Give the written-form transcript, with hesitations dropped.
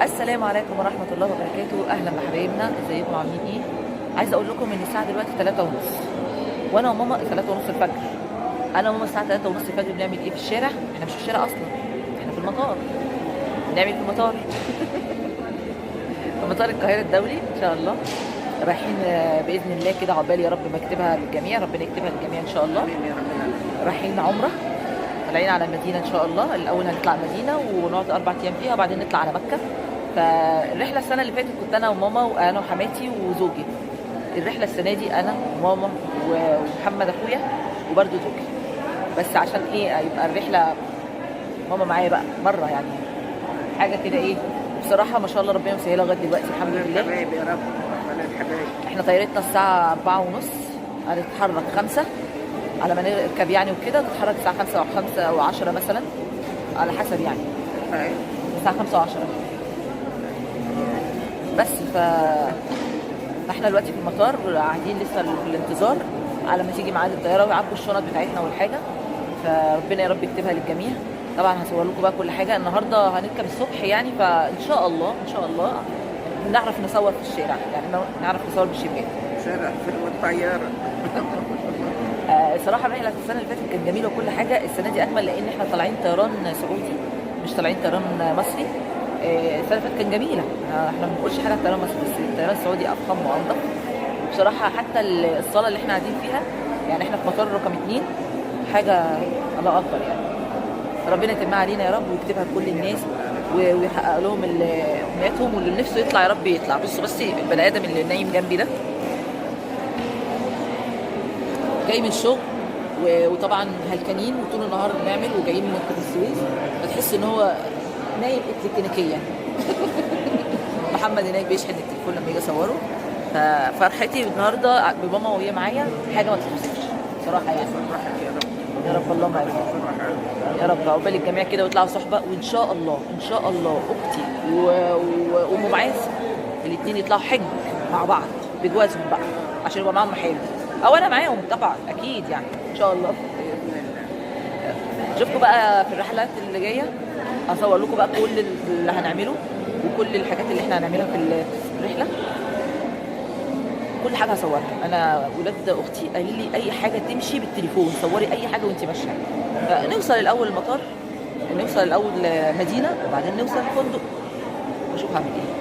السلام عليكم ورحمة الله وبركاته. أهلا بحبايبنا، ازيكم عاملين ايه؟ عايزة أقول لكم إن الساعة دلوقتي 3 ونص، وأنا وماما 3 ونص الفجر. أنا وماما الساعة 3 ونص الفجر بنعمل ايه في الشارع؟ احنا مش في الشارع أصلا، احنا في المطار. بنعمل في المطار في مطار القاهرة الدولي إن شاء الله. رايحين بإذن الله كده، عقبال يا رب ما يكتبها للجميع، ربنا يكتبها للجميع إن شاء الله. رايحين عمرة، طالعين على المدينة إن شاء الله. الأول هنطلع المدينة ونقعد 4 أيام فيها، وبعدين نطلع على مكة. فالرحله السنه اللي فاتت كنت انا وماما وانا وحماتي وزوجي. الرحله السنه دي انا وماما ومحمد اخويا وبرده زوجي. بس عشان ايه يبقى الرحله ماما معايا بقى مره، يعني حاجه كده ايه. بصراحه ما شاء الله ربنا مسهلها لغايه دلوقتي الحمد لله. حبايبي يا رب، ولا الحبايب. احنا طيارتنا الساعه 4 ونص، هنتحرك 5 على ما نركب يعني، وكده تتحرك الساعه 5 او 5 او 10 مثلا على حسب يعني. الساعه 5 و10 بس. فاحنا دلوقتي في المطار قاعدين لسه في الانتظار على ما تيجي ميعاد الطياره ويعبوا الشنط بتاعتنا والحاجه. فربنا يا رب يكتبها للجميع. طبعا هصور لكم بقى كل حاجه. النهارده هنركب الصبح يعني، فان شاء الله ان شاء الله نعرف نصور في الشارع، يعني نعرف نصور بالشباك. شارع فيلم الطياره. الصراحه الرحله السنه اللي فاتت كانت جميله وكل حاجه. السنه دي اجمل لان احنا طالعين طيران سعودي، مش طالعين طيران مصري. السنه اللي فاتت كان جميله. احنا ما بنقولش حاجه الطيران المصري، بس الطيران السعودي افخم وانضف. وبصراحه حتى الصاله اللي احنا قاعدين فيها، يعني احنا في مطار رقم 2، حاجه الله اكبر يعني. ربنا يتمها علينا يا رب ويكتبها لكل الناس ويحقق لهم امنياتهم، واللي نفسه يطلع يا رب يطلع. بصوا بس البني ادم اللي نايم جنبي ده جاي من الشغل، وطبعا هلكانين وطول النهار بنعمل وجايين من السويس، فتحس ان هو نايم اكلينيكيا. محمد هناك بيشحن التليفون لما يجي اصوره. ففرحتي النهارده بماما وهي معايا حاجه ما تتوصفش بصراحه يعني. يا رب يا رب الله معاك يا رب، عقبال الجميع كده ويطلعوا صحبه، وان شاء الله ان شاء الله اختي وام معاذ الاثنين يطلعوا حج مع بعض بجوازهم بقى، عشان يبقى معاهم محل، او انا معاهم طبعا اكيد يعني ان شاء الله. اشوفكم بقى في الرحلات اللي جايه، هصور لكم بقى كل اللي هنعمله وكل الحاجات اللي احنا هنعملها في الرحله. كل حاجه هصورها. انا ولاد اختي قالوا لي اي حاجه تمشي بالتليفون، صوري اي حاجه وانت ماشيه. فنوصل الاول المطار، نوصل الاول مدينه، وبعدين نوصل الفندق واشوف هعمل ايه.